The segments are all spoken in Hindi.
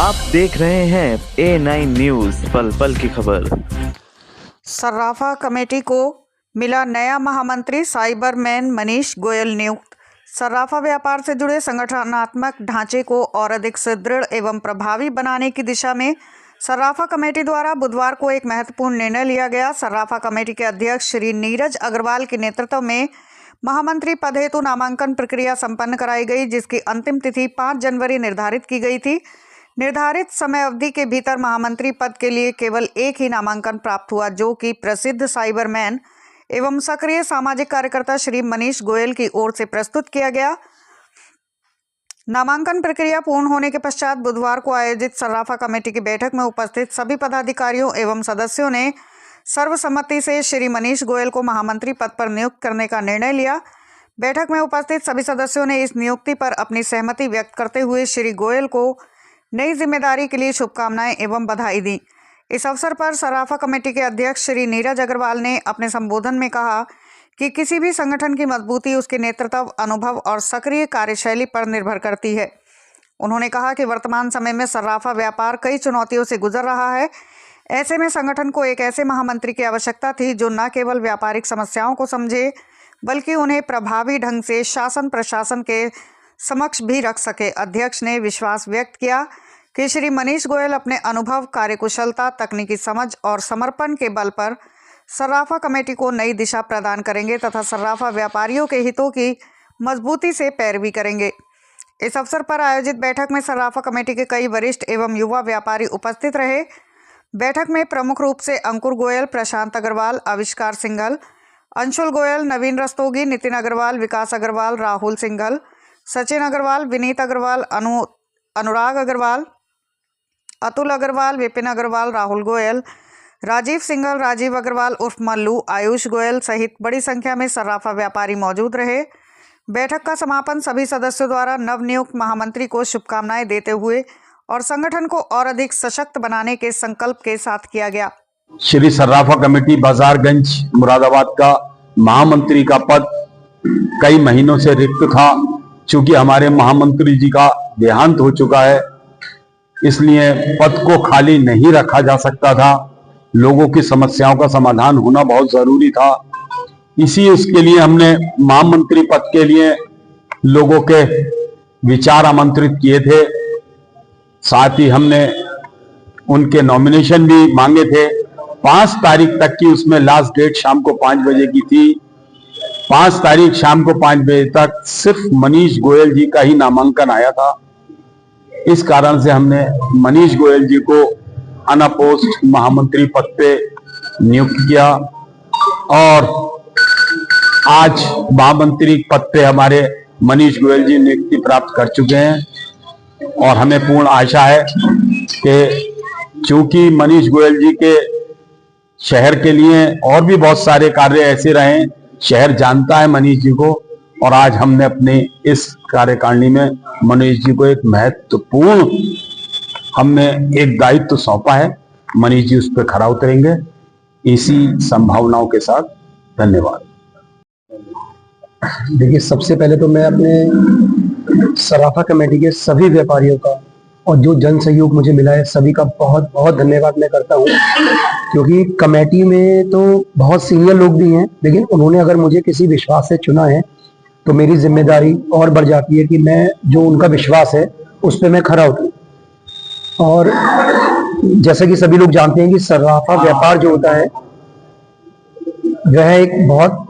आप देख रहे हैं A9 न्यूज़, पल पल की खबर। सर्राफा कमेटी को मिला नया महामंत्री, साइबरमैन मनीष गोयल नियुक्त। सर्राफा व्यापार से जुड़े संगठनात्मक ढांचे को और अधिक सुदृढ़ एवं प्रभावी बनाने की दिशा में सर्राफा कमेटी द्वारा बुधवार को एक महत्वपूर्ण निर्णय लिया गया। सर्राफा कमेटी के अध्यक्ष श्री नीरज अग्रवाल के नेतृत्व में महामंत्री पद हेतु नामांकन प्रक्रिया संपन्न कराई गई, जिसकी अंतिम तिथि 5 जनवरी निर्धारित की गई थी। निर्धारित समय अवधि के भीतर महामंत्री पद के लिए केवल एक ही नामांकन प्राप्त हुआ, जो कि प्रसिद्ध साइबरमैन एवं सक्रिय सामाजिक कार्यकर्ता श्री मनीष गोयल की ओर से प्रस्तुत किया गया। नामांकन प्रक्रिया पूर्ण होने के पश्चात बुधवार को आयोजित सर्राफा कमेटी की बैठक में उपस्थित सभी पदाधिकारियों एवं सदस्यों ने सर्वसम्मति से श्री मनीष गोयल को महामंत्री पद पर नियुक्त करने का निर्णय लिया। बैठक में उपस्थित सभी सदस्यों ने इस नियुक्ति पर अपनी सहमति व्यक्त करते हुए श्री गोयल को नई जिम्मेदारी के लिए शुभकामनाएं एवं बधाई दी। इस अवसर पर सर्राफा कमेटी के अध्यक्ष श्री नीरज अग्रवाल ने अपने संबोधन में कहा कि किसी भी संगठन की मजबूती उसके नेतृत्व, अनुभव और सक्रिय कार्यशैली पर निर्भर करती है। उन्होंने कहा कि वर्तमान समय में सर्राफा व्यापार कई चुनौतियों से गुजर रहा है। ऐसे में संगठन को एक ऐसे महामंत्री की आवश्यकता थी जो न केवल व्यापारिक समस्याओं को समझे, बल्कि उन्हें प्रभावी ढंग से शासन प्रशासन के समक्ष भी रख सके। अध्यक्ष ने विश्वास व्यक्त किया कि श्री मनीष गोयल अपने अनुभव, कार्यकुशलता, तकनीकी समझ और समर्पण के बल पर सर्राफा कमेटी को नई दिशा प्रदान करेंगे तथा सर्राफा व्यापारियों के हितों की मजबूती से पैरवी करेंगे। इस अवसर पर आयोजित बैठक में सर्राफा कमेटी के कई वरिष्ठ एवं युवा व्यापारी उपस्थित रहे। बैठक में प्रमुख रूप से अंकुर गोयल, प्रशांत अग्रवाल, आविष्कार सिंघल, अंशुल गोयल, नवीन रस्तोगी, नितिन अग्रवाल, विकास अग्रवाल, राहुल सिंघल, सचिन अग्रवाल, विनीत अग्रवाल, अनुराग अग्रवाल, अतुल अग्रवाल, विपिन अग्रवाल, राहुल गोयल, राजीव सिंघल, राजीव अग्रवाल उर्फ मल्लू, आयुष गोयल सहित बड़ी संख्या में सर्राफा व्यापारी मौजूद रहे। बैठक का समापन सभी सदस्यों द्वारा नवनियुक्त महामंत्री को शुभकामनाएं देते हुए और संगठन को और अधिक सशक्त बनाने के संकल्प के साथ किया गया। श्री सर्राफा कमेटी बाजारगंज मुरादाबाद का महामंत्री का पद कई महीनों से रिक्त था। चूंकि हमारे महामंत्री जी का देहांत हो चुका है, इसलिए पद को खाली नहीं रखा जा सकता था। लोगों की समस्याओं का समाधान होना बहुत जरूरी था। इसके लिए हमने महामंत्री पद के लिए लोगों के विचार आमंत्रित किए थे। साथ ही हमने उनके नॉमिनेशन भी मांगे थे। 5 तारीख तक की उसमें लास्ट डेट शाम को 5 बजे की थी। 5 तारीख शाम को 5 बजे तक सिर्फ मनीष गोयल जी का ही नामांकन आया था। इस कारण से हमने मनीष गोयल जी को अनअपोज्ड महामंत्री पद पे नियुक्त किया और आज महामंत्री पद पे हमारे मनीष गोयल जी नियुक्ति प्राप्त कर चुके हैं और हमें पूर्ण आशा है कि चूंकि मनीष गोयल जी के शहर के लिए और भी बहुत सारे कार्य ऐसे रहे, शहर जानता है मनीष जी को, और आज हमने अपने इस कार्यकारिणी में मनीष जी को एक महत्वपूर्ण हमने एक दायित्व सौंपा है। मनीष जी उस पर खरा उतरेंगे, इसी संभावनाओं के साथ। धन्यवाद। देखिए, सबसे पहले तो मैं अपने सर्राफा कमेटी के सभी व्यापारियों का और जो जन सहयोग मुझे मिला है सभी का बहुत बहुत धन्यवाद मैं करता हूँ, क्योंकि कमेटी में तो बहुत सीनियर लोग भी हैं, लेकिन उन्होंने अगर मुझे किसी विश्वास से चुना है तो मेरी जिम्मेदारी और बढ़ जाती है कि मैं जो उनका विश्वास है उस पर मैं खरा उतरूं। और जैसे कि सभी लोग जानते हैं कि सर्राफा व्यापार जो होता है वह एक बहुत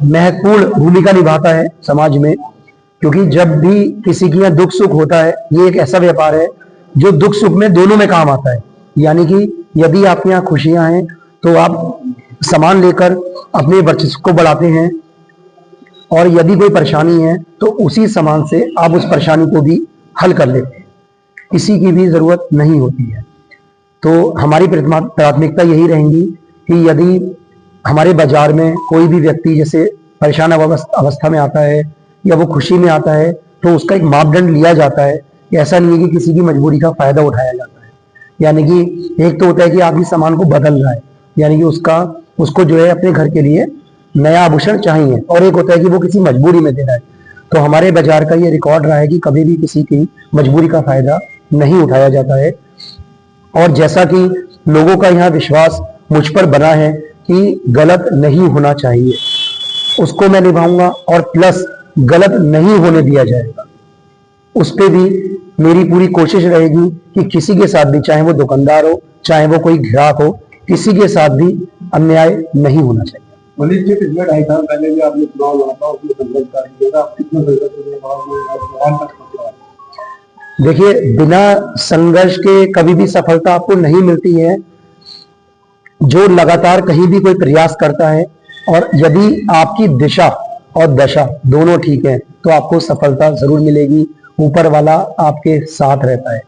महत्वपूर्ण भूमिका निभाता है समाज में, क्योंकि जब भी किसी के यहाँ दुख सुख होता है, ये एक ऐसा व्यापार है जो दुख सुख में दोनों में काम आता है। यानी कि यदि आपके यहाँ खुशियां हैं तो आप सामान लेकर अपने वर्चस्व को बढ़ाते हैं, और यदि कोई परेशानी है तो उसी सामान से आप उस परेशानी को भी हल कर लेते हैं, किसी की भी जरूरत नहीं होती है। तो हमारी प्राथमिकता यही रहेगी कि यदि हमारे बाजार में कोई भी व्यक्ति जैसे परेशान अवस्था में आता है या वो खुशी में आता है तो उसका एक मापदंड लिया जाता है। ऐसा नहीं है कि किसी की मजबूरी का फायदा उठाया जाता है। यानी कि एक तो होता है कि आप इस सामान को बदल रहा है, यानी कि उसको जो है अपने घर के लिए नया आभूषण चाहिए, और एक होता है कि वो किसी मजबूरी में दे रहा है। तो हमारे बाजार का ये रिकॉर्ड रहा है कि कभी भी किसी की मजबूरी का फायदा नहीं उठाया जाता है। और जैसा कि लोगों का यहाँ विश्वास मुझ पर बना है कि गलत नहीं होना चाहिए, उसको मैं निभाऊंगा और प्लस गलत नहीं होने दिया जाएगा, उस पे भी मेरी पूरी कोशिश रहेगी कि किसी के साथ भी, चाहे वो दुकानदार हो, चाहे वो कोई ग्राहक हो, किसी के साथ भी अन्याय नहीं होना चाहिए। मनीष जी, पिछले 2.5 साल पहले भी आपने चुनाव लड़ा था, उसमें संघर्षकारी किया था, आप कितना देखिए, बिना संघर्ष के कभी भी सफलता आपको नहीं मिलती है। जो लगातार कहीं भी कोई प्रयास करता है और यदि आपकी दिशा और दशा दोनों ठीक है तो आपको सफलता जरूर मिलेगी। ऊपर वाला आपके साथ रहता है।